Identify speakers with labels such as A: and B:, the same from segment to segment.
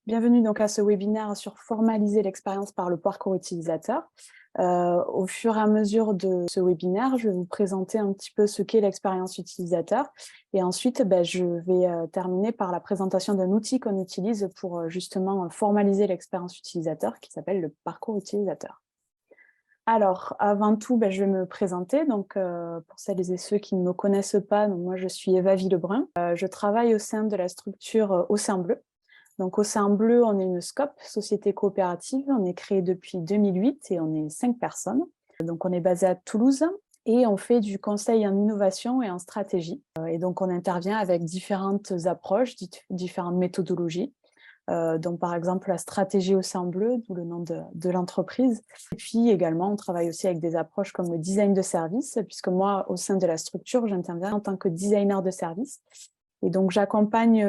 A: Bienvenue donc à ce webinaire sur formaliser l'expérience par le parcours utilisateur. Au fur et à mesure de ce webinaire, je vais vous présenter un petit peu ce qu'est l'expérience utilisateur et ensuite je vais terminer par la présentation d'un outil qu'on utilise pour justement formaliser l'expérience utilisateur qui s'appelle le parcours utilisateur. Alors, avant tout, je vais me présenter. Donc, pour celles et ceux qui ne me connaissent pas, donc moi je suis Eva Villebrun. Je travaille au sein de la structure Océan Bleu. Donc, Océan Bleu, on est une SCOP, société coopérative. On est créé depuis 2008 et on est 5 personnes. Donc, on est basé à Toulouse et on fait du conseil en innovation et en stratégie. Et donc, on intervient avec différentes approches, différentes méthodologies. Donc, par exemple, la stratégie Océan Bleu, d'où le nom de l'entreprise. Et puis également, on travaille aussi avec des approches comme le design de service, puisque moi, au sein de la structure, j'interviens en tant que designer de service. Et donc, j'accompagne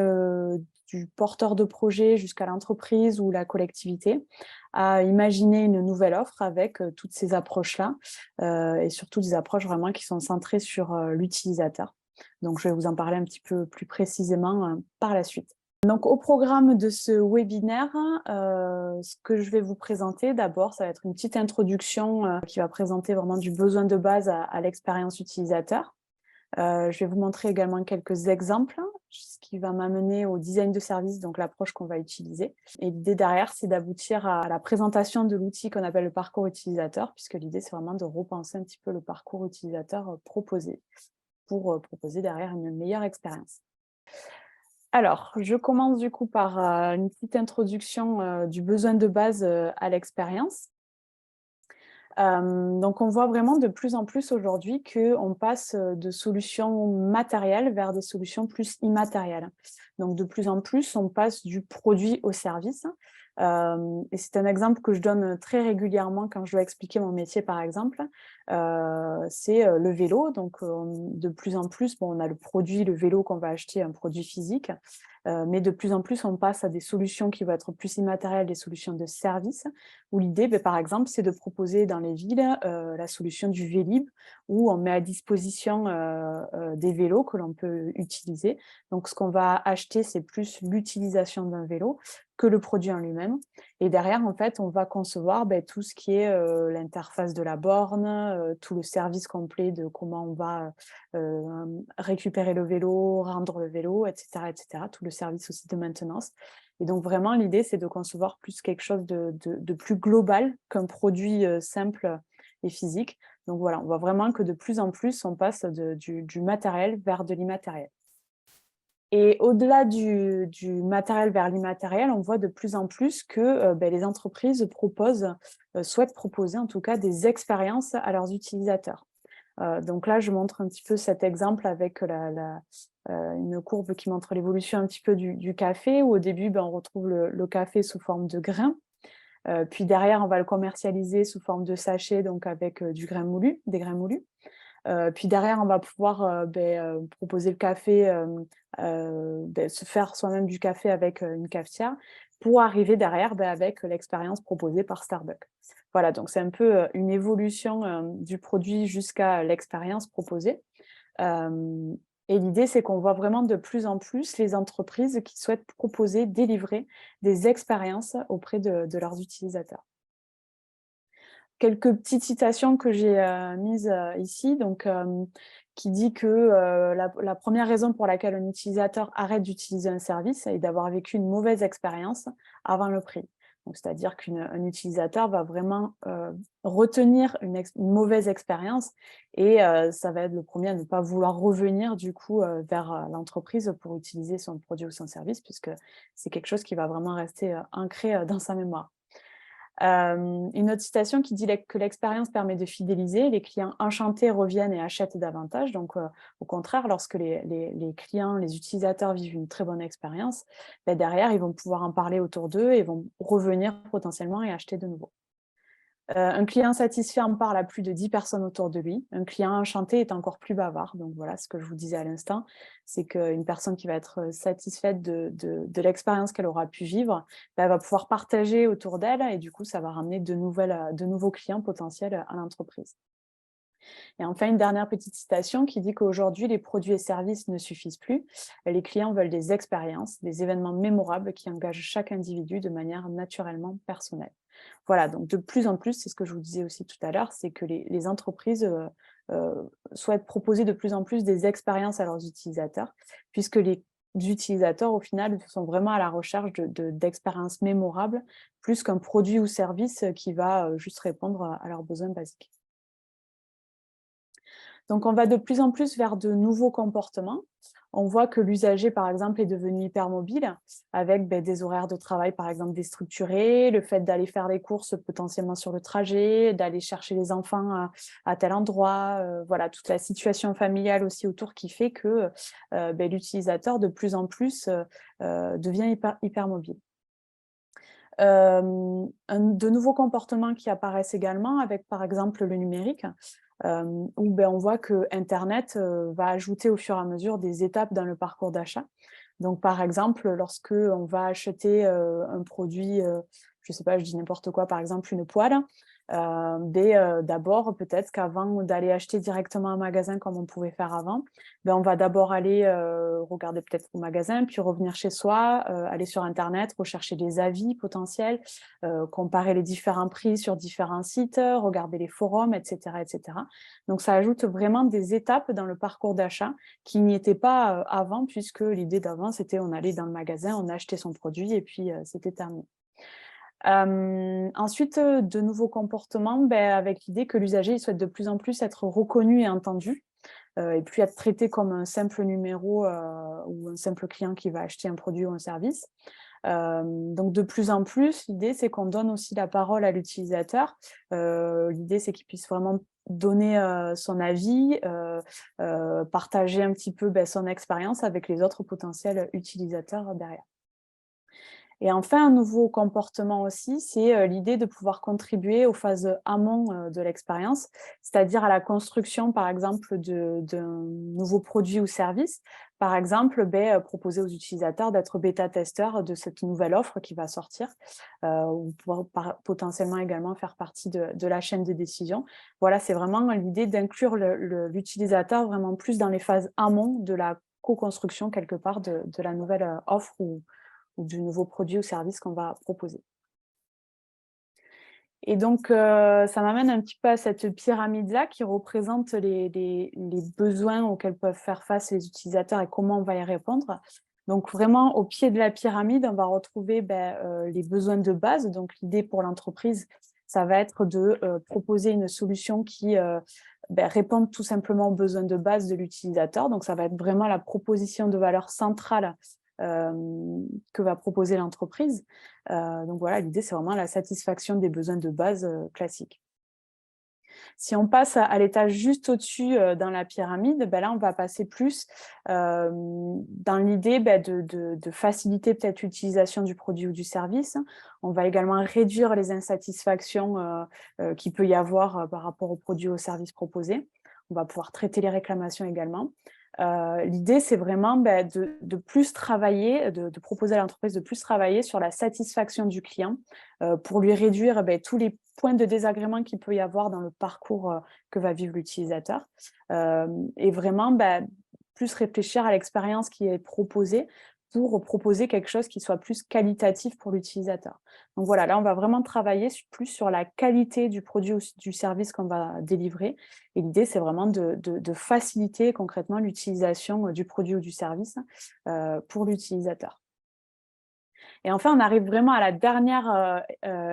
A: du porteur de projet jusqu'à l'entreprise ou la collectivité à imaginer une nouvelle offre avec toutes ces approches-là et surtout des approches vraiment qui sont centrées sur l'utilisateur. Donc, je vais vous en parler un petit peu plus précisément par la suite. Donc, au programme de ce webinaire, ce que je vais vous présenter d'abord, ça va être une petite introduction qui va présenter vraiment du besoin de base à l'expérience utilisateur. Je vais vous montrer également quelques exemples, ce qui va m'amener au design de service, donc l'approche qu'on va utiliser. Et l'idée derrière, c'est d'aboutir à la présentation de l'outil qu'on appelle le parcours utilisateur, puisque l'idée, c'est vraiment de repenser un petit peu le parcours utilisateur proposé pour proposer derrière une meilleure expérience. Alors, je commence du coup par une petite introduction du besoin de base à l'expérience. Donc, on voit vraiment de plus en plus aujourd'hui qu'on passe de solutions matérielles vers des solutions plus immatérielles. Donc, de plus en plus, on passe du produit au service. Et c'est un exemple que je donne très régulièrement quand je dois expliquer mon métier, par exemple. C'est le vélo. Donc, de plus en plus, on a le produit, le vélo qu'on va acheter, un produit physique. Mais de plus en plus, on passe à des solutions qui vont être plus immatérielles, des solutions de service, où l'idée, par exemple, c'est de proposer dans les villes la solution du Vélib, où on met à disposition des vélos que l'on peut utiliser. Donc, ce qu'on va acheter, c'est plus l'utilisation d'un vélo que le produit en lui-même. Et derrière, en fait, on va concevoir tout ce qui est l'interface de la borne, tout le service complet de comment on va récupérer le vélo, rendre le vélo, etc., etc., tout le service aussi de maintenance. Et donc vraiment, l'idée, c'est de concevoir plus quelque chose de plus global qu'un produit simple et physique. Donc voilà, on voit vraiment que de plus en plus, on passe du matériel vers de l'immatériel. Et au-delà du matériel vers l'immatériel, on voit de plus en plus que les entreprises souhaitent proposer en tout cas des expériences à leurs utilisateurs. Donc là, je montre un petit peu cet exemple avec une courbe qui montre l'évolution un petit peu du café, où au début, on retrouve le café sous forme de grains. Puis derrière, on va le commercialiser sous forme de sachet, donc avec des grains moulus. Puis derrière, on va pouvoir proposer le café, se faire soi-même du café avec une cafetière, pour arriver derrière avec l'expérience proposée par Starbucks. Voilà, donc c'est un peu une évolution du produit jusqu'à l'expérience proposée. Et l'idée, c'est qu'on voit vraiment de plus en plus les entreprises qui souhaitent proposer, délivrer des expériences auprès de leurs utilisateurs. Quelques petites citations que j'ai mises ici, donc, qui dit que la première raison pour laquelle un utilisateur arrête d'utiliser un service est d'avoir vécu une mauvaise expérience avant le prix. Donc, c'est-à-dire qu'un utilisateur va vraiment retenir une mauvaise expérience et ça va être le premier à ne pas vouloir revenir du coup vers l'entreprise pour utiliser son produit ou son service, puisque c'est quelque chose qui va vraiment rester ancré dans sa mémoire. Une autre citation qui dit que l'expérience permet de fidéliser, les clients enchantés reviennent et achètent davantage. Donc, au contraire, lorsque les clients, les utilisateurs vivent une très bonne expérience, derrière, ils vont pouvoir en parler autour d'eux et vont revenir potentiellement et acheter de nouveau. Un client satisfait en parle à plus de 10 personnes autour de lui. Un client enchanté est encore plus bavard. Donc voilà, ce que je vous disais à l'instant, c'est qu'une personne qui va être satisfaite de l'expérience qu'elle aura pu vivre, elle va pouvoir partager autour d'elle et du coup, ça va ramener de nouveaux clients potentiels à l'entreprise. Et enfin, une dernière petite citation qui dit qu'aujourd'hui, les produits et services ne suffisent plus. Les clients veulent des expériences, des événements mémorables qui engagent chaque individu de manière naturellement personnelle. Voilà, donc de plus en plus, c'est ce que je vous disais aussi tout à l'heure, c'est que les entreprises souhaitent proposer de plus en plus des expériences à leurs utilisateurs, puisque les utilisateurs, au final, sont vraiment à la recherche d'expériences mémorables, plus qu'un produit ou service qui va juste répondre à leurs besoins basiques. Donc, on va de plus en plus vers de nouveaux comportements. On voit que l'usager, par exemple, est devenu hypermobile, avec des horaires de travail, par exemple, déstructurés, le fait d'aller faire les courses potentiellement sur le trajet, d'aller chercher les enfants à tel endroit, voilà, toute la situation familiale aussi autour qui fait que l'utilisateur, de plus en plus, devient hypermobile. De nouveaux comportements qui apparaissent également avec, par exemple, le numérique, où on voit que Internet va ajouter au fur et à mesure des étapes dans le parcours d'achat. Donc, par exemple, lorsque on va acheter un produit, je ne sais pas, je dis n'importe quoi, par exemple une poêle, d'abord, peut-être qu'avant d'aller acheter directement un magasin comme on pouvait faire avant, on va d'abord aller regarder peut-être au magasin, puis revenir chez soi, aller sur Internet, rechercher des avis potentiels, comparer les différents prix sur différents sites, regarder les forums, etc., etc. Donc, ça ajoute vraiment des étapes dans le parcours d'achat qui n'y étaient pas avant, puisque l'idée d'avant, c'était on allait dans le magasin, on achetait son produit et puis c'était terminé. Ensuite, de nouveaux comportements, avec l'idée que l'usager souhaite de plus en plus être reconnu et entendu, et puis être traité comme un simple numéro ou un simple client qui va acheter un produit ou un service. Donc de plus en plus, l'idée c'est qu'on donne aussi la parole à l'utilisateur. L'idée c'est qu'il puisse vraiment donner son avis, partager un petit peu son expérience avec les autres potentiels utilisateurs derrière. Et enfin, un nouveau comportement aussi, c'est l'idée de pouvoir contribuer aux phases amont de l'expérience, c'est-à-dire à la construction, par exemple, d'un nouveau produit ou service. Par exemple, proposer aux utilisateurs d'être bêta-testeurs de cette nouvelle offre qui va sortir, ou pouvoir potentiellement également faire partie de la chaîne de décision. Voilà, c'est vraiment l'idée d'inclure l'utilisateur vraiment plus dans les phases amont de la co-construction quelque part de la nouvelle offre ou du nouveau produit ou service qu'on va proposer. Et donc, ça m'amène un petit peu à cette pyramide-là qui représente les besoins auxquels peuvent faire face les utilisateurs et comment on va y répondre. Donc vraiment, au pied de la pyramide, on va retrouver les besoins de base. Donc l'idée pour l'entreprise, ça va être de proposer une solution qui réponde tout simplement aux besoins de base de l'utilisateur. Donc ça va être vraiment la proposition de valeur centrale que va proposer l'entreprise. Donc voilà, l'idée, c'est vraiment la satisfaction des besoins de base classiques. Si on passe à l'étage juste au-dessus dans la pyramide, là, on va passer plus dans l'idée de faciliter peut-être l'utilisation du produit ou du service. On va également réduire les insatisfactions qu'il peut y avoir par rapport au produit ou au service proposé. On va pouvoir traiter les réclamations également. L'idée, c'est vraiment de plus travailler, de proposer à l'entreprise de plus travailler sur la satisfaction du client pour lui réduire tous les points de désagrément qu'il peut y avoir dans le parcours que va vivre l'utilisateur. Et vraiment, plus réfléchir à l'expérience qui est proposée pour proposer quelque chose qui soit plus qualitatif pour l'utilisateur. Donc voilà, là, on va vraiment travailler plus sur la qualité du produit ou du service qu'on va délivrer. Et l'idée, c'est vraiment de faciliter concrètement l'utilisation du produit ou du service pour l'utilisateur. Et enfin, on arrive vraiment à la dernière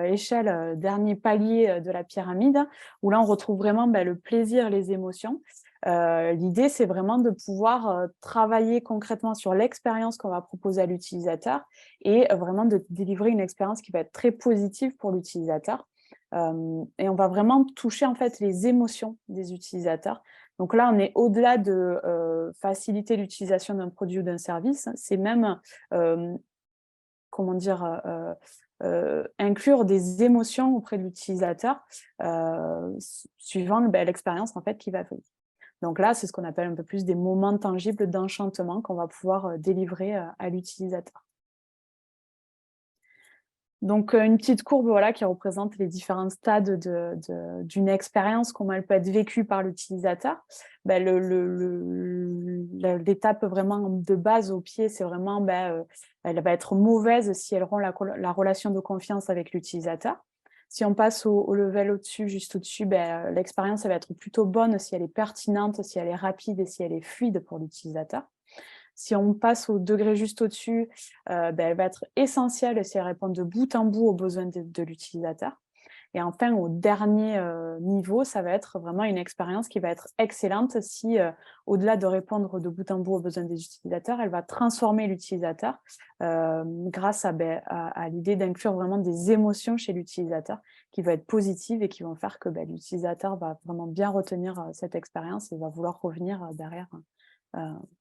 A: échelle, dernier palier de la pyramide, où là, on retrouve vraiment le plaisir, les émotions. L'idée, c'est vraiment de pouvoir travailler concrètement sur l'expérience qu'on va proposer à l'utilisateur et vraiment de délivrer une expérience qui va être très positive pour l'utilisateur. Et on va vraiment toucher en fait les émotions des utilisateurs. Donc là, on est au-delà de faciliter l'utilisation d'un produit ou d'un service. C'est même comment dire, inclure des émotions auprès de l'utilisateur suivant l'expérience en fait qu'il va vivre. Donc là, c'est ce qu'on appelle un peu plus des moments tangibles d'enchantement qu'on va pouvoir délivrer à l'utilisateur. Donc, une petite courbe voilà, qui représente les différents stades d'une expérience, comment elle peut être vécue par l'utilisateur. Ben, l'étape vraiment de base au pied, c'est vraiment, elle va être mauvaise si elle rompt la relation de confiance avec l'utilisateur. Si on passe au level au-dessus, juste au-dessus, l'expérience elle va être plutôt bonne si elle est pertinente, si elle est rapide et si elle est fluide pour l'utilisateur. Si on passe au degré juste au-dessus, elle va être essentielle si elle répond de bout en bout aux besoins de l'utilisateur. Et enfin, au dernier niveau, ça va être vraiment une expérience qui va être excellente si, au-delà de répondre de bout en bout aux besoins des utilisateurs, elle va transformer l'utilisateur grâce à l'idée d'inclure vraiment des émotions chez l'utilisateur qui vont être positives et qui vont faire que l'utilisateur va vraiment bien retenir cette expérience et va vouloir revenir derrière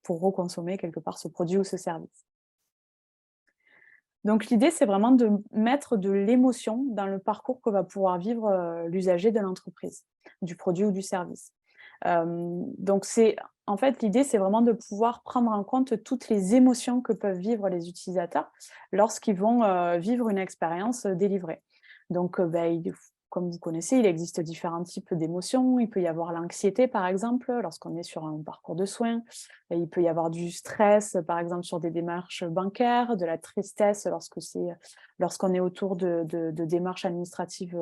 A: pour reconsommer quelque part ce produit ou ce service. Donc l'idée, c'est vraiment de mettre de l'émotion dans le parcours que va pouvoir vivre l'usager de l'entreprise, du produit ou du service. Donc en fait, l'idée, c'est vraiment de pouvoir prendre en compte toutes les émotions que peuvent vivre les utilisateurs lorsqu'ils vont vivre une expérience délivrée. Donc, comme vous connaissez, il existe différents types d'émotions. Il peut y avoir l'anxiété, par exemple, lorsqu'on est sur un parcours de soins. Et il peut y avoir du stress, par exemple, sur des démarches bancaires, de la tristesse lorsqu'on est autour de démarches administratives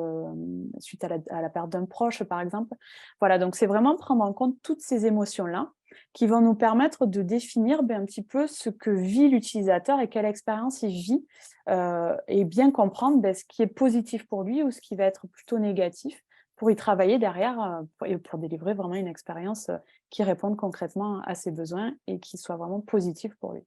A: suite à la perte d'un proche, par exemple. Voilà, donc c'est vraiment prendre en compte toutes ces émotions-là qui vont nous permettre de définir un petit peu ce que vit l'utilisateur et quelle expérience il vit et bien comprendre ce qui est positif pour lui ou ce qui va être plutôt négatif pour y travailler derrière et pour délivrer vraiment une expérience qui réponde concrètement à ses besoins et qui soit vraiment positive pour lui.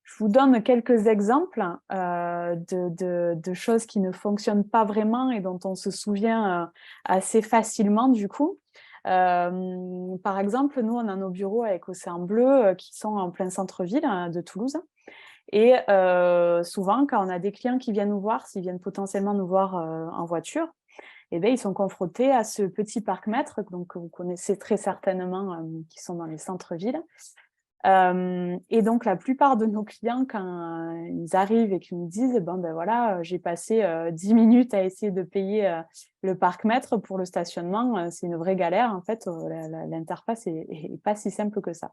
A: Je vous donne quelques exemples de choses qui ne fonctionnent pas vraiment et dont on se souvient assez facilement du coup. Par exemple, nous, on a nos bureaux avec Océan Bleu qui sont en plein centre-ville de Toulouse. Et souvent, quand on a des clients qui viennent nous voir, s'ils viennent potentiellement nous voir en voiture, ils sont confrontés à ce petit parc-mètre, donc que vous connaissez très certainement, qui sont dans les centres-villes. Et donc, la plupart de nos clients, quand ils arrivent et qu'ils nous disent voilà, j'ai passé 10 minutes à essayer de payer le parc-mètre pour le stationnement, c'est une vraie galère. En fait, l'interface est pas si simple que ça.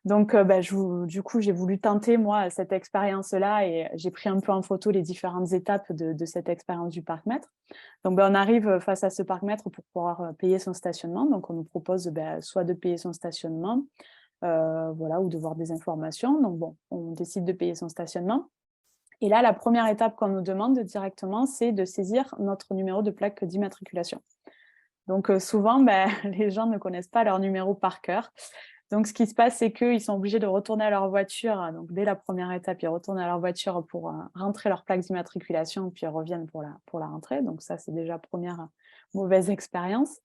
A: Donc, du coup, j'ai voulu tenter, moi, cette expérience-là et j'ai pris un peu en photo les différentes étapes de cette expérience du parc-mètre. Donc, on arrive face à ce parc-mètre pour pouvoir payer son stationnement. Donc, on nous propose soit de payer son stationnement, voilà, ou de voir des informations. Donc, bon, on décide de payer son stationnement. Et là, la première étape qu'on nous demande directement, c'est de saisir notre numéro de plaque d'immatriculation. Donc, souvent, les gens ne connaissent pas leur numéro par cœur. Donc, ce qui se passe, c'est qu'ils sont obligés de retourner à leur voiture. Donc, dès la première étape, ils retournent à leur voiture pour rentrer leur plaque d'immatriculation, puis ils reviennent pour la rentrée. Donc, ça, c'est déjà première mauvaise expérience.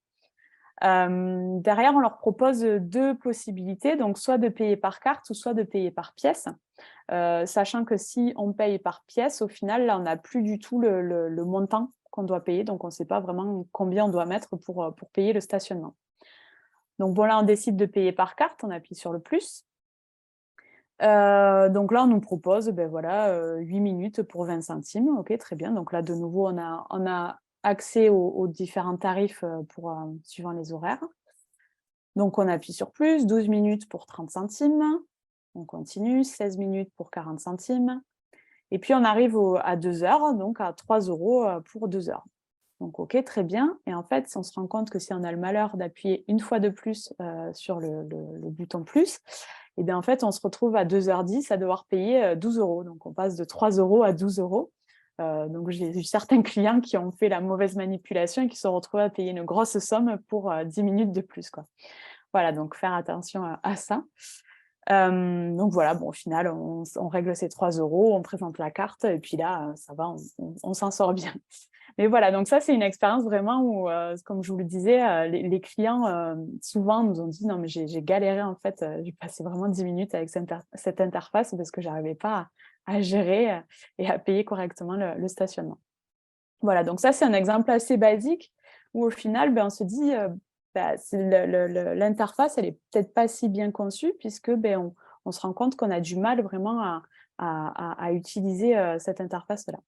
A: Derrière, on leur propose deux possibilités, donc soit de payer par carte ou soit de payer par pièce. Sachant que si on paye par pièce, au final, là, on n'a plus du tout le montant qu'on doit payer. Donc, on ne sait pas vraiment combien on doit mettre pour payer le stationnement. Donc, bon, là, on décide de payer par carte, on appuie sur le plus. Donc là, on nous propose 8 minutes pour 20 centimes. OK, très bien. Donc là, de nouveau, on a accès aux différents tarifs suivant les horaires. Donc, on appuie sur plus, 12 minutes pour 30 centimes. On continue, 16 minutes pour 40 centimes. Et puis, on arrive à 2 heures, donc à 3 € pour 2 heures. Donc, OK, très bien. Et en fait, on se rend compte que si on a le malheur d'appuyer une fois de plus sur le bouton plus, et bien en fait, on se retrouve à 2h10 à devoir payer 12 €. Donc, on passe de 3 € à 12 €. Donc, j'ai eu certains clients qui ont fait la mauvaise manipulation et qui se sont retrouvés à payer une grosse somme pour 10 minutes de plus, quoi. Voilà, donc faire attention à ça. Donc voilà, bon, au final, on règle ces 3 €, on présente la carte et puis là, ça va, on s'en sort bien. Mais voilà, donc ça, c'est une expérience vraiment où, comme je vous le disais, les clients, souvent nous ont dit: «Non, mais j'ai galéré en fait, j'ai passé vraiment 10 minutes avec cette interface parce que j'arrivais pas à gérer, et à payer correctement le stationnement». Voilà, donc ça, c'est un exemple assez basique où au final, on se dit, c'est l'interface, elle est peut-être pas si bien conçue puisque, on se rend compte qu'on a du mal vraiment à utiliser cette interface-là.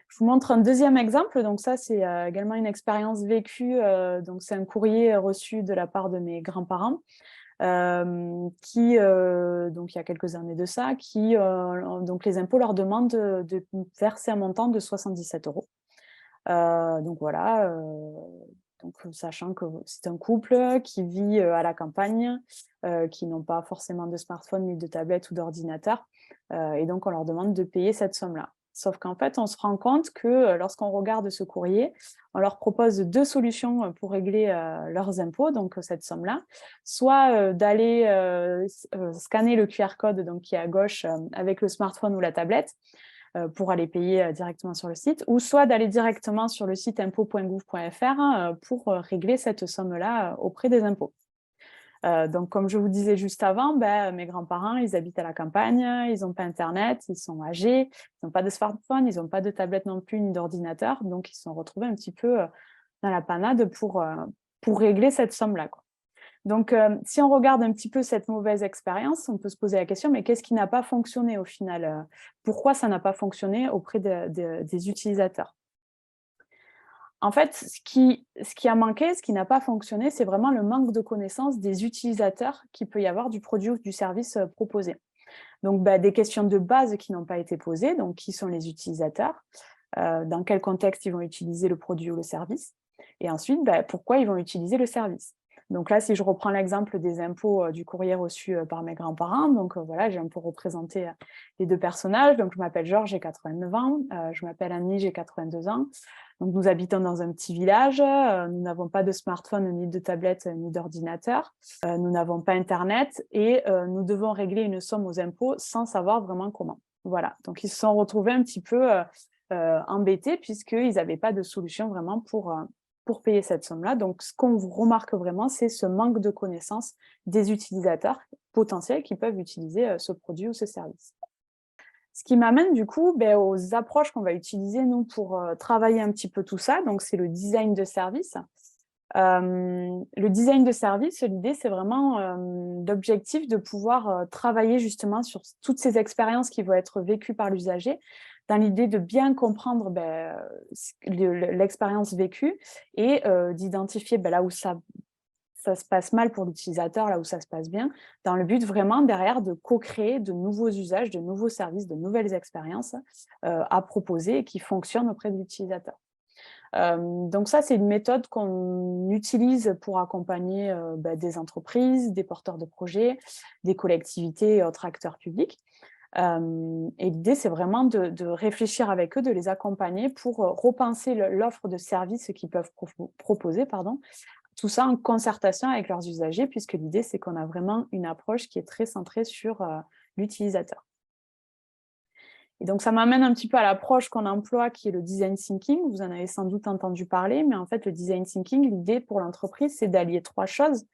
A: Je vous montre un deuxième exemple. Donc ça, c'est également une expérience vécue. Donc c'est un courrier reçu de la part de mes grands-parents qui, donc il y a quelques années de ça, qui, donc les impôts leur demandent de verser un montant de 77 €. Donc voilà, donc sachant que c'est un couple qui vit à la campagne, qui n'ont pas forcément de smartphone, ni de tablette ou d'ordinateur, et donc on leur demande de payer cette somme-là. Sauf qu'en fait, on se rend compte que lorsqu'on regarde ce courrier, on leur propose 2 solutions pour régler leurs impôts, donc cette somme-là. Soit d'aller scanner le QR code donc, qui est à gauche avec le smartphone ou la tablette, pour aller payer directement sur le site, ou soit d'aller directement sur le site impôts.gouv.fr pour régler cette somme-là auprès des impôts. Donc, comme je vous disais juste avant, mes grands-parents, ils habitent à la campagne, ils n'ont pas Internet, ils sont âgés, ils n'ont pas de smartphone, ils n'ont pas de tablette non plus, ni d'ordinateur, donc ils se sont retrouvés un petit peu dans la panade pour régler cette somme-là, quoi. Donc, si on regarde un petit peu cette mauvaise expérience, on peut se poser la question, mais qu'est-ce qui n'a pas fonctionné au final? Pourquoi ça n'a pas fonctionné auprès des utilisateurs? En fait, ce qui a manqué, ce qui n'a pas fonctionné, c'est vraiment le manque de connaissance des utilisateurs qu'il peut y avoir du produit ou du service proposé. Donc, des questions de base qui n'ont pas été posées, donc qui sont les utilisateurs, dans quel contexte ils vont utiliser le produit ou le service, et ensuite, pourquoi ils vont utiliser le service. Donc là, si je reprends l'exemple des impôts du courrier reçu par mes grands-parents, donc voilà, j'ai un peu représenté les 2 personnages. Donc je m'appelle Georges, j'ai 89 ans, je m'appelle Annie, j'ai 82 ans. Donc nous habitons dans un petit village, nous n'avons pas de smartphone, ni de tablette, ni d'ordinateur, nous n'avons pas Internet et nous devons régler une somme aux impôts sans savoir vraiment comment. Voilà, donc ils se sont retrouvés un petit peu embêtés puisqu'ils n'avaient pas de solution vraiment pour payer cette somme-là. Donc, ce qu'on remarque vraiment, c'est ce manque de connaissance des utilisateurs potentiels qui peuvent utiliser ce produit ou ce service. Ce qui m'amène du coup aux approches qu'on va utiliser, nous, pour travailler un petit peu tout ça. Donc, c'est le design de service. Le design de service, l'idée, c'est vraiment l'objectif de pouvoir travailler justement sur toutes ces expériences qui vont être vécues par l'usager, dans l'idée de bien comprendre l'expérience vécue et d'identifier là où ça se passe mal pour l'utilisateur, là où ça se passe bien, dans le but vraiment derrière de co-créer de nouveaux usages, de nouveaux services, de nouvelles expériences à proposer et qui fonctionnent auprès de l'utilisateur. Donc ça, c'est une méthode qu'on utilise pour accompagner des entreprises, des porteurs de projets, des collectivités et autres acteurs publics. Et l'idée, c'est vraiment de réfléchir avec eux, de les accompagner pour repenser l'offre de services qu'ils peuvent proposer, tout ça en concertation avec leurs usagers, puisque l'idée, c'est qu'on a vraiment une approche qui est très centrée sur l'utilisateur. Et donc, ça m'amène un petit peu à l'approche qu'on emploie, qui est le design thinking. Vous en avez sans doute entendu parler, mais en fait, le design thinking, l'idée pour l'entreprise, c'est d'allier 3 choses.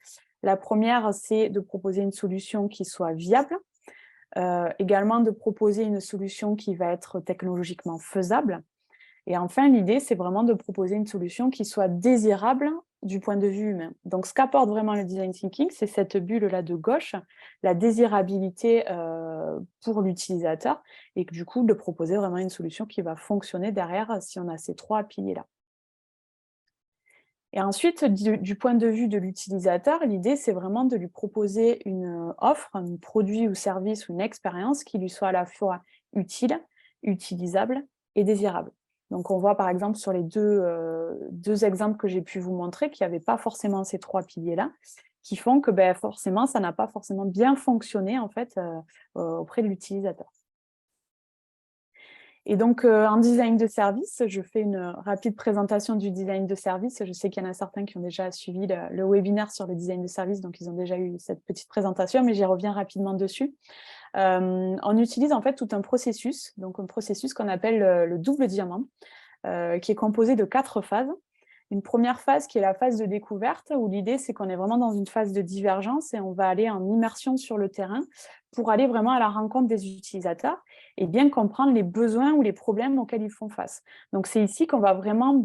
A: La première, c'est de proposer une solution qui soit viable, également de proposer une solution qui va être technologiquement faisable. Et enfin, l'idée, c'est vraiment de proposer une solution qui soit désirable du point de vue humain. Donc, ce qu'apporte vraiment le design thinking, c'est cette bulle-là de gauche, la désirabilité pour l'utilisateur, et que du coup, de proposer vraiment une solution qui va fonctionner derrière si on a ces 3 piliers-là. Et ensuite, du point de vue de l'utilisateur, l'idée, c'est vraiment de lui proposer une offre, un produit ou service ou une expérience qui lui soit à la fois utile, utilisable et désirable. Donc, on voit par exemple sur les deux exemples que j'ai pu vous montrer qu'il n'y avait pas forcément ces 3 piliers-là, qui font que forcément, ça n'a pas forcément bien fonctionné en fait, auprès de l'utilisateur. Et donc, en design de service, je fais une rapide présentation du design de service. Je sais qu'il y en a certains qui ont déjà suivi le webinaire sur le design de service, donc ils ont déjà eu cette petite présentation, mais j'y reviens rapidement dessus. On utilise en fait tout un processus, donc un processus qu'on appelle le double diamant, qui est composé de 4 phases. Une première phase qui est la phase de découverte, où l'idée c'est qu'on est vraiment dans une phase de divergence et on va aller en immersion sur le terrain pour aller vraiment à la rencontre des utilisateurs et bien comprendre les besoins ou les problèmes auxquels ils font face. Donc c'est ici qu'on va vraiment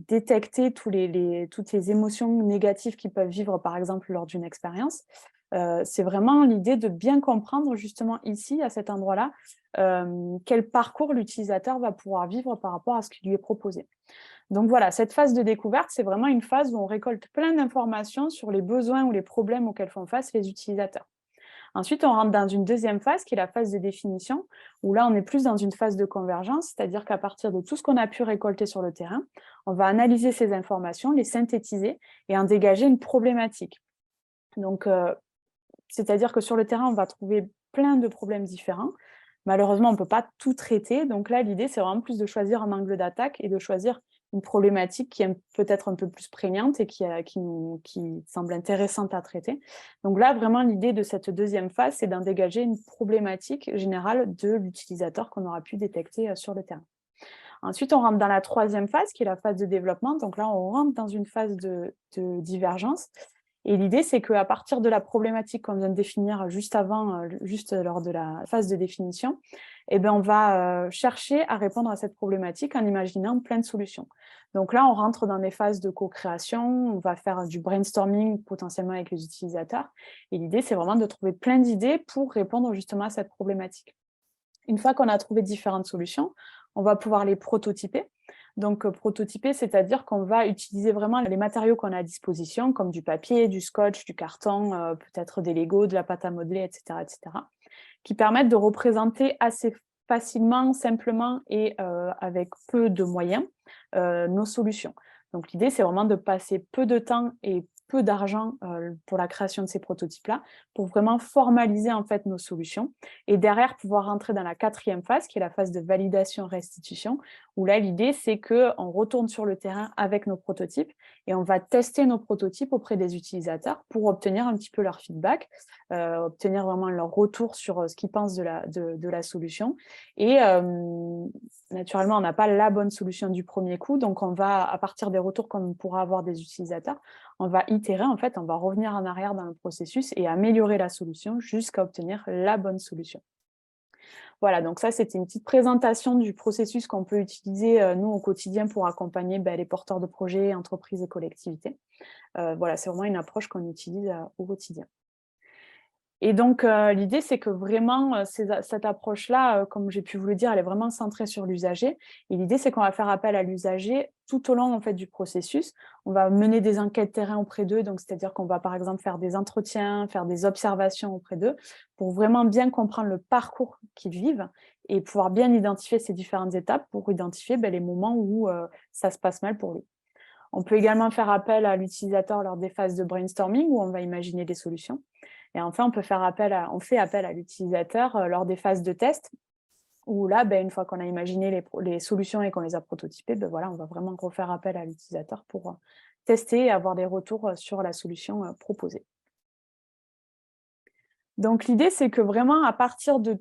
A: détecter toutes les émotions négatives qu'ils peuvent vivre par exemple lors d'une expérience, C'est vraiment l'idée de bien comprendre justement ici, à cet endroit-là, quel parcours l'utilisateur va pouvoir vivre par rapport à ce qui lui est proposé. Donc voilà, cette phase de découverte, c'est vraiment une phase où on récolte plein d'informations sur les besoins ou les problèmes auxquels font face les utilisateurs. Ensuite, on rentre dans une deuxième phase qui est la phase de définition, où là, on est plus dans une phase de convergence, c'est-à-dire qu'à partir de tout ce qu'on a pu récolter sur le terrain, on va analyser ces informations, les synthétiser et en dégager une problématique. Donc, c'est-à-dire que sur le terrain, on va trouver plein de problèmes différents. Malheureusement, on ne peut pas tout traiter. Donc là, l'idée, c'est vraiment plus de choisir un angle d'attaque et de choisir une problématique qui est peut-être un peu plus prégnante et qui semble intéressante à traiter. Donc là, vraiment, l'idée de cette deuxième phase, c'est d'en dégager une problématique générale de l'utilisateur qu'on aura pu détecter sur le terrain. Ensuite, on rentre dans la troisième phase, qui est la phase de développement. Donc là, on rentre dans une phase de divergence. Et l'idée, c'est qu'à partir de la problématique qu'on vient de définir juste avant, juste lors de la phase de définition, eh bien, on va chercher à répondre à cette problématique en imaginant plein de solutions. Donc là, on rentre dans des phases de co-création, on va faire du brainstorming potentiellement avec les utilisateurs. Et l'idée, c'est vraiment de trouver plein d'idées pour répondre justement à cette problématique. Une fois qu'on a trouvé différentes solutions, on va pouvoir les prototyper. Donc, prototyper, c'est-à-dire qu'on va utiliser vraiment les matériaux qu'on a à disposition, comme du papier, du scotch, du carton, peut-être des Legos, de la pâte à modeler, etc., qui permettent de représenter assez facilement, simplement et avec peu de moyens nos solutions. Donc, l'idée, c'est vraiment de passer peu de temps et peu d'argent pour la création de ces prototypes-là, pour vraiment formaliser en fait nos solutions et derrière pouvoir rentrer dans la quatrième phase, qui est la phase de validation-restitution, où là, l'idée, c'est qu'on retourne sur le terrain avec nos prototypes et on va tester nos prototypes auprès des utilisateurs pour obtenir un petit peu leur feedback, obtenir vraiment leur retour sur ce qu'ils pensent de la solution. Et naturellement, on n'a pas la bonne solution du premier coup, donc on va, à partir des retours qu'on pourra avoir des utilisateurs, on va itérer, en fait, on va revenir en arrière dans le processus et améliorer la solution jusqu'à obtenir la bonne solution. Voilà, donc ça, c'était une petite présentation du processus qu'on peut utiliser, nous, au quotidien pour accompagner les porteurs de projets, entreprises et collectivités. Voilà, c'est vraiment une approche qu'on utilise au quotidien. Et donc, l'idée, c'est que vraiment, cette approche-là, comme j'ai pu vous le dire, elle est vraiment centrée sur l'usager. Et l'idée, c'est qu'on va faire appel à l'usager tout au long en fait, du processus. On va mener des enquêtes terrain auprès d'eux, donc c'est-à-dire qu'on va par exemple faire des entretiens, faire des observations auprès d'eux, pour vraiment bien comprendre le parcours qu'ils vivent et pouvoir bien identifier ces différentes étapes pour identifier les moments où ça se passe mal pour lui. On peut également faire appel à l'utilisateur lors des phases de brainstorming où on va imaginer des solutions. Et enfin, on fait appel à l'utilisateur lors des phases de test, où là, une fois qu'on a imaginé les solutions et qu'on les a prototypées, voilà, on va vraiment refaire appel à l'utilisateur pour tester et avoir des retours sur la solution proposée. Donc l'idée, c'est que vraiment, à partir de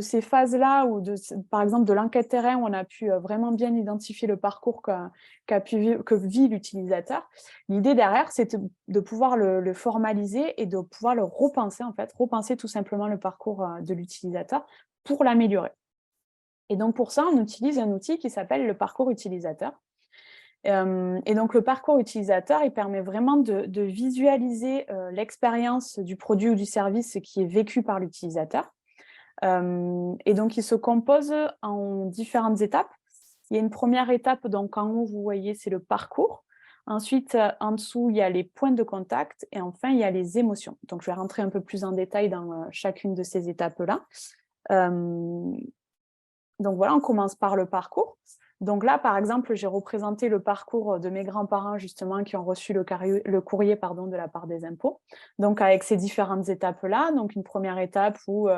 A: ces phases-là, ou par exemple de l'enquête terrain, où on a pu vraiment bien identifier le parcours que vit l'utilisateur, l'idée derrière, c'est de pouvoir le formaliser et de pouvoir le repenser, en fait, repenser tout simplement le parcours de l'utilisateur pour l'améliorer. Et donc pour ça, on utilise un outil qui s'appelle le parcours utilisateur. Et donc le parcours utilisateur, il permet vraiment de visualiser l'expérience du produit ou du service qui est vécu par l'utilisateur. Et donc il se compose en différentes étapes. Il y a une première étape, donc en haut, vous voyez, c'est le parcours. Ensuite, en dessous, il y a les points de contact. Et enfin, il y a les émotions. Donc je vais rentrer un peu plus en détail dans chacune de ces étapes-là. Donc voilà, on commence par le parcours. Donc là, par exemple, j'ai représenté le parcours de mes grands-parents, justement, qui ont reçu le courrier de la part des impôts. Donc, avec ces différentes étapes-là, donc une première étape où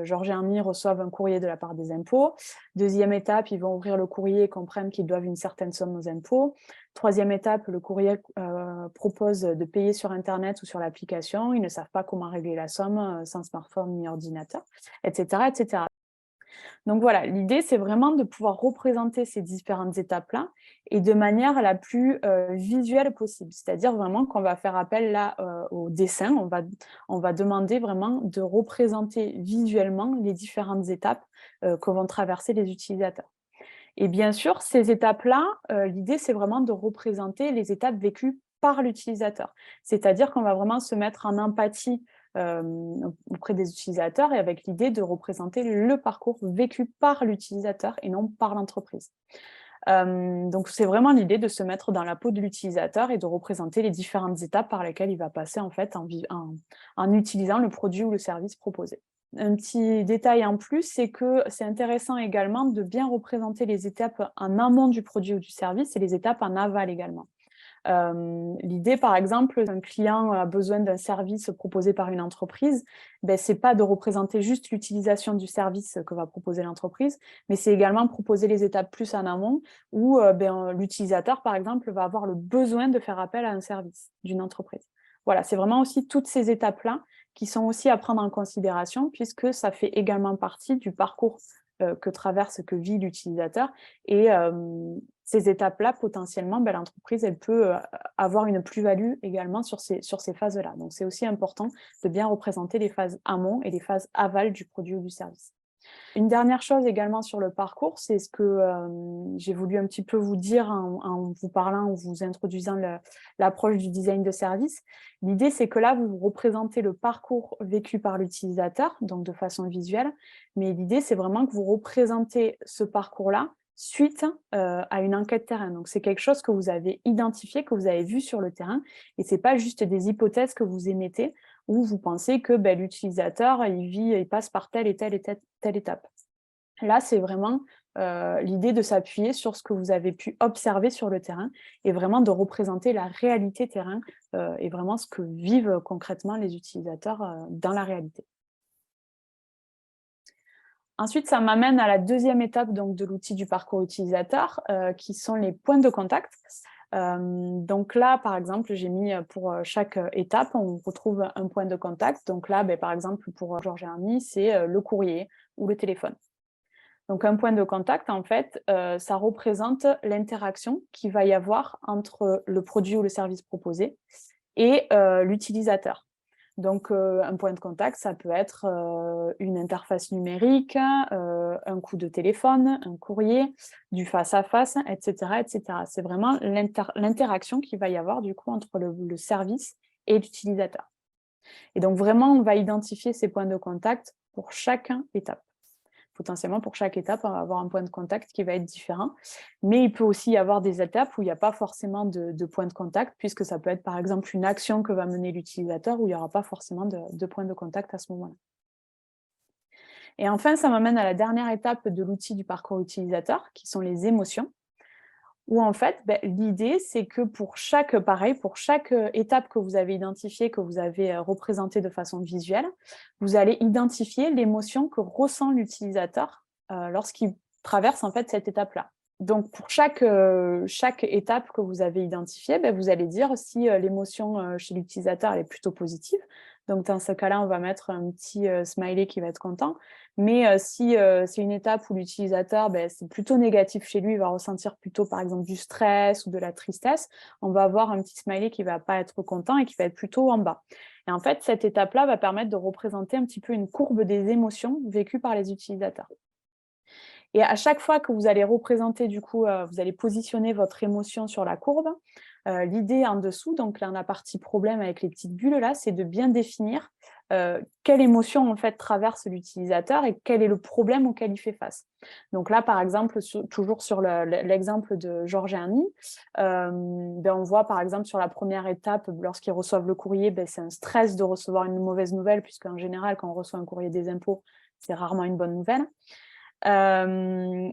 A: Georges et Annie reçoivent un courrier de la part des impôts. Deuxième étape, ils vont ouvrir le courrier et comprennent qu'ils doivent une certaine somme aux impôts. Troisième étape, le courrier propose de payer sur Internet ou sur l'application. Ils ne savent pas comment régler la somme sans smartphone ni ordinateur, etc., etc. Donc voilà, l'idée, c'est vraiment de pouvoir représenter ces différentes étapes-là et de manière la plus visuelle possible. C'est-à-dire vraiment qu'on va faire appel là au dessin, on va demander vraiment de représenter visuellement les différentes étapes que vont traverser les utilisateurs. Et bien sûr, ces étapes-là, l'idée, c'est vraiment de représenter les étapes vécues par l'utilisateur. C'est-à-dire qu'on va vraiment se mettre en empathie auprès des utilisateurs et avec l'idée de représenter le parcours vécu par l'utilisateur et non par l'entreprise. Donc, c'est vraiment l'idée de se mettre dans la peau de l'utilisateur et de représenter les différentes étapes par lesquelles il va passer en fait en utilisant le produit ou le service proposé. Un petit détail en plus, c'est que c'est intéressant également de bien représenter les étapes en amont du produit ou du service et les étapes en aval également. L'idée, par exemple, qu'un client a besoin d'un service proposé par une entreprise, c'est pas de représenter juste l'utilisation du service que va proposer l'entreprise, mais c'est également proposer les étapes plus en amont où l'utilisateur, par exemple, va avoir le besoin de faire appel à un service d'une entreprise. Voilà, c'est vraiment aussi toutes ces étapes-là qui sont aussi à prendre en considération puisque ça fait également partie du parcours que vit l'utilisateur et ces étapes-là, potentiellement, l'entreprise, elle peut avoir une plus-value également sur ces phases-là. Donc, c'est aussi important de bien représenter les phases amont et les phases aval du produit ou du service. Une dernière chose également sur le parcours, c'est ce que j'ai voulu un petit peu vous dire en vous parlant ou vous introduisant l'approche du design de service. L'idée, c'est que là, vous représentez le parcours vécu par l'utilisateur, donc de façon visuelle, mais l'idée, c'est vraiment que vous représentez ce parcours-là suite à une enquête terrain. Donc, c'est quelque chose que vous avez identifié, que vous avez vu sur le terrain, et ce n'est pas juste des hypothèses que vous émettez, où vous pensez que l'utilisateur, il passe par telle et telle et telle étape. Là, c'est vraiment l'idée de s'appuyer sur ce que vous avez pu observer sur le terrain et vraiment de représenter la réalité terrain et vraiment ce que vivent concrètement les utilisateurs dans la réalité. Ensuite, ça m'amène à la deuxième étape donc, de l'outil du parcours utilisateur, qui sont les points de contact. Donc là, par exemple, j'ai mis pour chaque étape, on retrouve un point de contact. Donc là, par exemple, pour Georges et Army, c'est le courrier ou le téléphone. Donc un point de contact, en fait, ça représente l'interaction qu'il va y avoir entre le produit ou le service proposé et l'utilisateur. Donc, un point de contact, ça peut être une interface numérique, un coup de téléphone, un courrier, du face-à-face, etc., etc. C'est vraiment l'interaction qu'il va y avoir du coup entre le service et l'utilisateur. Et donc, vraiment, on va identifier ces points de contact pour chaque étape. Potentiellement, pour chaque étape, on va avoir un point de contact qui va être différent. Mais il peut aussi y avoir des étapes où il n'y a pas forcément de point de contact, puisque ça peut être par exemple une action que va mener l'utilisateur où il n'y aura pas forcément de point de contact à ce moment-là. Et enfin, ça m'amène à la dernière étape de l'outil du parcours utilisateur, qui sont les émotions. Où en fait, l'idée, c'est que pour chaque étape que vous avez identifiée, que vous avez représentée de façon visuelle, vous allez identifier l'émotion que ressent l'utilisateur lorsqu'il traverse en fait cette étape-là. Donc, pour chaque étape que vous avez identifiée, vous allez dire si l'émotion chez l'utilisateur est plutôt positive. Donc, dans ce cas-là, on va mettre un petit smiley qui va être content. Mais si c'est une étape où l'utilisateur, c'est plutôt négatif chez lui, il va ressentir plutôt, par exemple, du stress ou de la tristesse, on va avoir un petit smiley qui ne va pas être content et qui va être plutôt en bas. Et en fait, cette étape-là va permettre de représenter un petit peu une courbe des émotions vécues par les utilisateurs. Et à chaque fois que vous allez représenter, du coup, vous allez positionner votre émotion sur la courbe, l'idée en dessous, donc dans la partie problème avec les petites bulles là, c'est de bien définir quelle émotion en fait traverse l'utilisateur et quel est le problème auquel il fait face. Donc là, par exemple, toujours sur l'exemple de Georges et Annie, on voit par exemple sur la première étape, lorsqu'ils reçoivent le courrier, c'est un stress de recevoir une mauvaise nouvelle, puisqu'en général, quand on reçoit un courrier des impôts, c'est rarement une bonne nouvelle.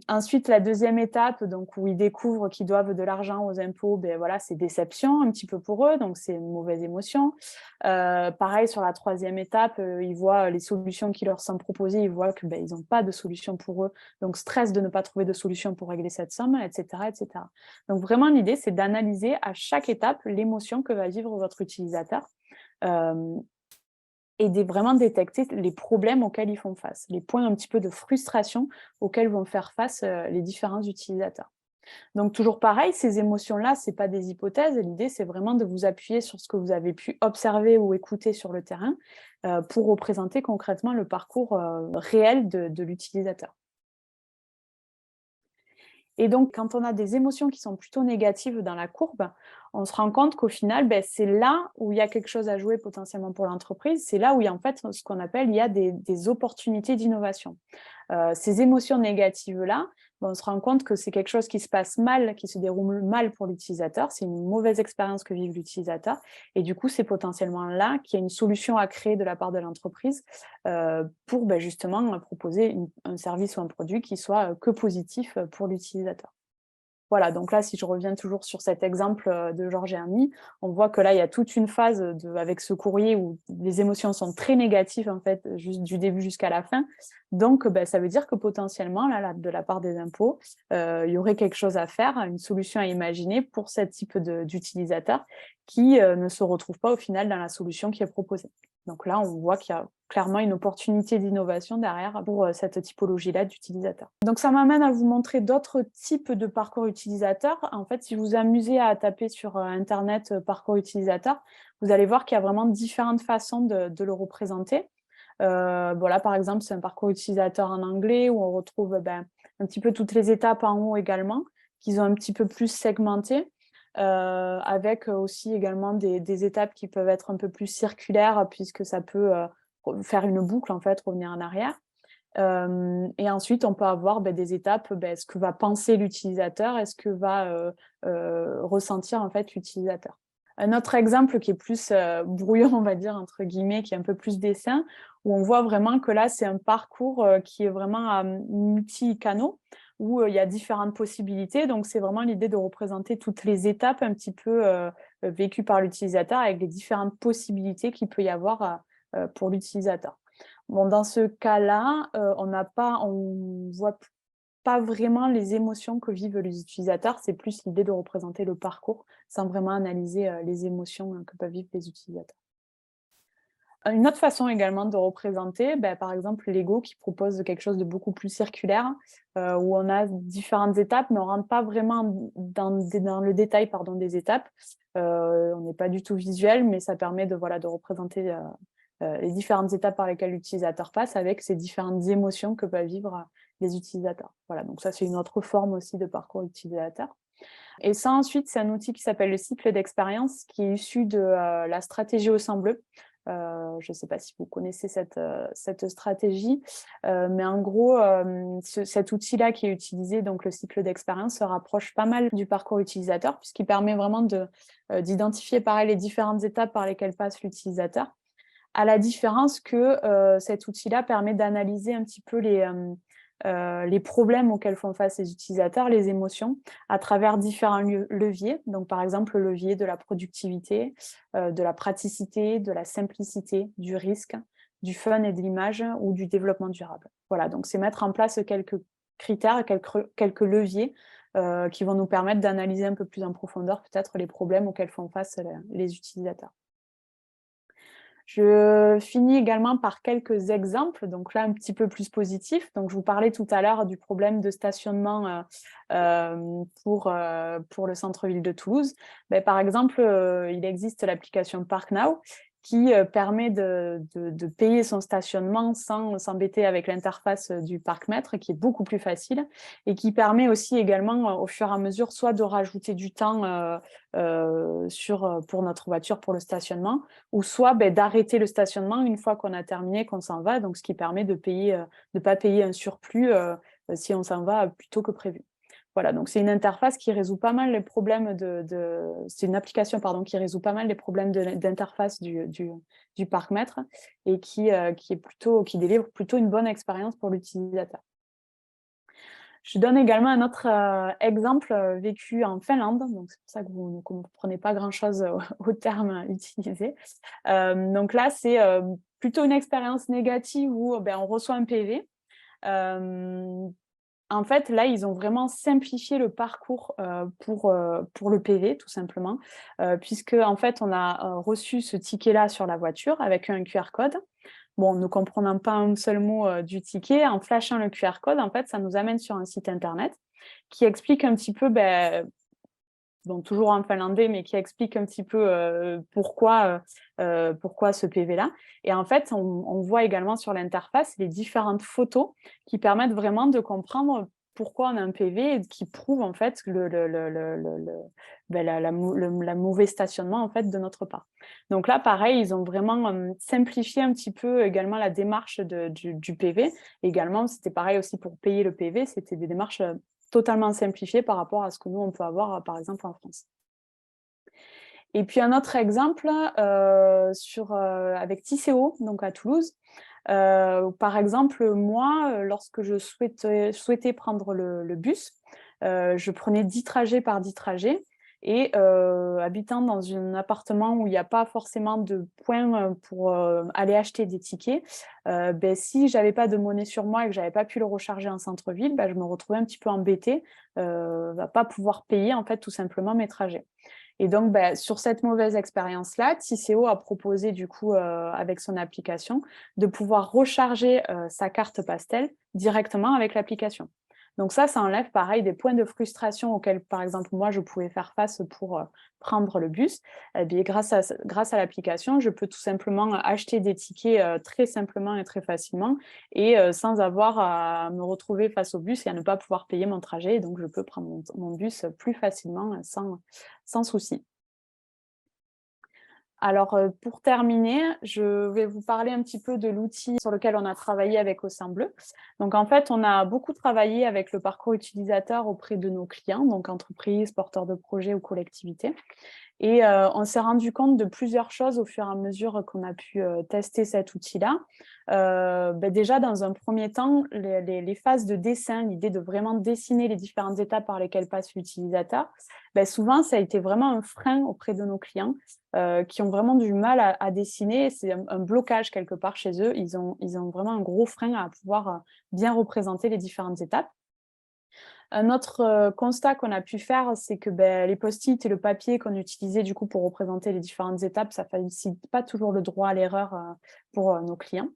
A: Ensuite, la deuxième étape, donc, où ils découvrent qu'ils doivent de l'argent aux impôts, voilà, c'est déception un petit peu pour eux, donc c'est une mauvaise émotion. Pareil, sur la troisième étape, ils voient les solutions qui leur sont proposées, ils voient qu'ils n'ont pas de solution pour eux, donc stress de ne pas trouver de solution pour régler cette somme, etc., etc. Donc vraiment, l'idée, c'est d'analyser à chaque étape l'émotion que va vivre votre utilisateur. Et vraiment détecter les problèmes auxquels ils font face, les points un petit peu de frustration auxquels vont faire face les différents utilisateurs. Donc toujours pareil, ces émotions-là, ce n'est pas des hypothèses, l'idée c'est vraiment de vous appuyer sur ce que vous avez pu observer ou écouter sur le terrain pour représenter concrètement le parcours réel de l'utilisateur. Et donc, quand on a des émotions qui sont plutôt négatives dans la courbe, on se rend compte qu'au final, c'est là où il y a quelque chose à jouer potentiellement pour l'entreprise, c'est là où il y a en fait ce qu'on appelle, il y a des opportunités d'innovation. Ces émotions négatives-là, on se rend compte que c'est quelque chose qui se passe mal, qui se déroule mal pour l'utilisateur, c'est une mauvaise expérience que vive l'utilisateur, et du coup, c'est potentiellement là qu'il y a une solution à créer de la part de l'entreprise pour justement proposer un service ou un produit qui soit que positif pour l'utilisateur. Voilà, donc là, si je reviens toujours sur cet exemple de Georges et Hermie, on voit que là, il y a toute une phase avec ce courrier où les émotions sont très négatives, en fait, juste du début jusqu'à la fin. Donc, ça veut dire que potentiellement, là, de la part des impôts, il y aurait quelque chose à faire, une solution à imaginer pour ce type d'utilisateur qui ne se retrouve pas au final dans la solution qui est proposée. Donc là, on voit qu'il y a clairement une opportunité d'innovation derrière pour cette typologie-là d'utilisateurs. Donc ça m'amène à vous montrer d'autres types de parcours utilisateurs. En fait, si vous vous amusez à taper sur Internet parcours utilisateur, vous allez voir qu'il y a vraiment différentes façons de le représenter. Là, par exemple, c'est un parcours utilisateur en anglais où on retrouve un petit peu toutes les étapes en haut également, qu'ils ont un petit peu plus segmentées. Avec aussi également des étapes qui peuvent être un peu plus circulaires puisque ça peut faire une boucle, en fait, revenir en arrière. Et ensuite, on peut avoir des étapes, ce que va penser l'utilisateur et ce que va ressentir en fait l'utilisateur. Un autre exemple qui est plus brouillon, on va dire, entre guillemets, qui est un peu plus dessin, où on voit vraiment que là, c'est un parcours qui est vraiment multi-canaux, où il y a différentes possibilités. Donc, c'est vraiment l'idée de représenter toutes les étapes un petit peu vécues par l'utilisateur avec les différentes possibilités qu'il peut y avoir pour l'utilisateur. Bon, dans ce cas-là, on voit pas vraiment les émotions que vivent les utilisateurs, c'est plus l'idée de représenter le parcours sans vraiment analyser les émotions que peuvent vivre les utilisateurs. Une autre façon également de représenter, par exemple Lego qui propose quelque chose de beaucoup plus circulaire, où on a différentes étapes, mais on ne rentre pas vraiment dans le détail des étapes. On n'est pas du tout visuel, mais ça permet de représenter les différentes étapes par lesquelles l'utilisateur passe avec ces différentes émotions que peuvent vivre les utilisateurs. Voilà, donc ça c'est une autre forme aussi de parcours utilisateur. Et ça ensuite, c'est un outil qui s'appelle le cycle d'expérience qui est issu de la stratégie au sang bleu. Je ne sais pas si vous connaissez cette stratégie, mais en gros, cet outil-là qui est utilisé, donc le cycle d'expérience, se rapproche pas mal du parcours utilisateur puisqu'il permet vraiment d'identifier pareil les différentes étapes par lesquelles passe l'utilisateur, à la différence que cet outil-là permet d'analyser un petit peu les problèmes auxquels font face les utilisateurs, les émotions, à travers différents leviers. Donc, par exemple, le levier de la productivité, de la praticité, de la simplicité, du risque, du fun et de l'image ou du développement durable. Voilà, donc c'est mettre en place quelques critères, quelques leviers qui vont nous permettre d'analyser un peu plus en profondeur peut-être les problèmes auxquels font face les utilisateurs. Je finis également par quelques exemples, donc là un petit peu plus positifs. Donc je vous parlais tout à l'heure du problème de stationnement pour le centre-ville de Toulouse. Par exemple, il existe l'application ParkNow qui permet de payer son stationnement sans s'embêter avec l'interface du parc-mètre, qui est beaucoup plus facile, et qui permet aussi également, au fur et à mesure, soit de rajouter du temps pour notre voiture, pour le stationnement, ou soit d'arrêter le stationnement une fois qu'on a terminé, qu'on s'en va, donc ce qui permet de ne pas payer un surplus si on s'en va plus tôt que prévu. Voilà, donc c'est une interface qui résout pas mal les problèmes c'est une application qui résout pas mal les problèmes d'interface du parc-mètre et qui délivre plutôt une bonne expérience pour l'utilisateur. Je donne également un autre exemple vécu en Finlande, donc c'est pour ça que vous ne comprenez pas grand-chose au terme utilisé. Donc là, c'est plutôt une expérience négative où on reçoit un PV. En fait, là, ils ont vraiment simplifié le parcours pour le PV, tout simplement, puisque en fait, on a reçu ce ticket-là sur la voiture avec un QR code. Bon, ne comprenant pas un seul mot du ticket, en flashant le QR code, en fait, ça nous amène sur un site internet qui explique un petit peu, toujours en finlandais, mais qui explique un petit peu pourquoi ce PV-là. Et en fait, on voit également sur l'interface les différentes photos qui permettent vraiment de comprendre pourquoi on a un PV qui prouve en fait la mauvais stationnement en fait de notre part. Donc là, pareil, ils ont vraiment simplifié un petit peu également la démarche du PV. Également, c'était pareil aussi pour payer le PV, c'était des démarches totalement simplifiées par rapport à ce que nous, on peut avoir, par exemple, en France. Et puis un autre exemple avec Tisséo, donc à Toulouse. Par exemple, moi, lorsque je souhaitais prendre le bus, je prenais 10 trajets par 10 trajets. Et habitant dans un appartement où il n'y a pas forcément de points pour aller acheter des tickets, si je n'avais pas de monnaie sur moi et que je n'avais pas pu le recharger en centre-ville, je me retrouvais un petit peu embêtée à ne pas pouvoir payer en fait, tout simplement mes trajets. Et donc, sur cette mauvaise expérience-là, Tisséo a proposé, du coup, avec son application, de pouvoir recharger sa carte Pastel directement avec l'application. Donc ça enlève, pareil, des points de frustration auxquels, par exemple, moi, je pouvais faire face pour prendre le bus. Eh bien, grâce à l'application, je peux tout simplement acheter des tickets très simplement et très facilement et sans avoir à me retrouver face au bus et à ne pas pouvoir payer mon trajet. Donc, je peux prendre mon bus plus facilement sans souci. Alors, pour terminer, je vais vous parler un petit peu de l'outil sur lequel on a travaillé avec Océan Bleu. Donc, en fait, on a beaucoup travaillé avec le parcours utilisateur auprès de nos clients, donc entreprises, porteurs de projets ou collectivités. Et on s'est rendu compte de plusieurs choses au fur et à mesure qu'on a pu tester cet outil-là. Déjà, dans un premier temps, les phases de dessin, l'idée de vraiment dessiner les différentes étapes par lesquelles passe l'utilisateur, souvent, ça a été vraiment un frein auprès de nos clients qui ont vraiment du mal à dessiner. C'est un blocage quelque part chez eux. Ils ont vraiment un gros frein à pouvoir bien représenter les différentes étapes. Un autre constat qu'on a pu faire, c'est que les post-it et le papier qu'on utilisait du coup pour représenter les différentes étapes, ça ne facilite pas toujours le droit à l'erreur pour nos clients.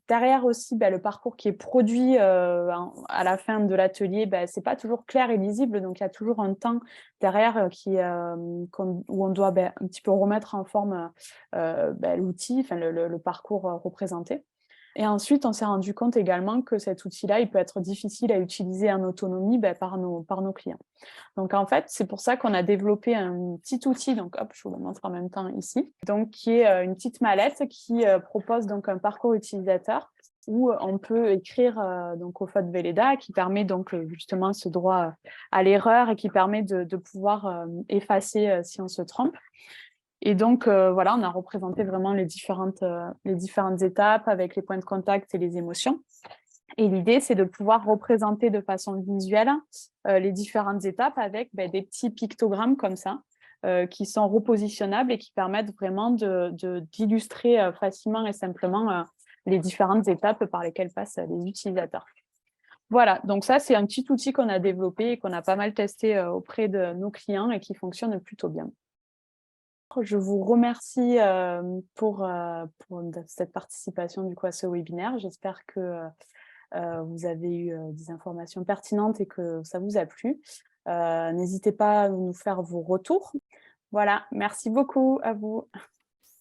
A: Derrière aussi, le parcours qui est produit à la fin de l'atelier, ce n'est pas toujours clair et lisible, donc il y a toujours un temps derrière où on doit un petit peu remettre en forme l'outil, enfin le parcours représenté. Et ensuite, on s'est rendu compte également que cet outil-là, il peut être difficile à utiliser en autonomie par nos clients. Donc, en fait, c'est pour ça qu'on a développé un petit outil, donc hop, je vous le montre en même temps ici, donc qui est une petite mallette qui propose donc un parcours utilisateur où on peut écrire donc au fautes Velleda, qui permet donc justement ce droit à l'erreur et qui permet de pouvoir effacer si on se trompe. Et donc, voilà, on a représenté vraiment les différentes étapes avec les points de contact et les émotions. Et l'idée, c'est de pouvoir représenter de façon visuelle les différentes étapes avec des petits pictogrammes comme ça, qui sont repositionnables et qui permettent vraiment d'illustrer facilement et simplement les différentes étapes par lesquelles passent les utilisateurs. Voilà, donc ça, c'est un petit outil qu'on a développé et qu'on a pas mal testé auprès de nos clients et qui fonctionne plutôt bien. Je vous remercie pour cette participation du coup, à ce webinaire. J'espère que vous avez eu des informations pertinentes et que ça vous a plu. N'hésitez pas à nous faire vos retours. Voilà, merci beaucoup à vous.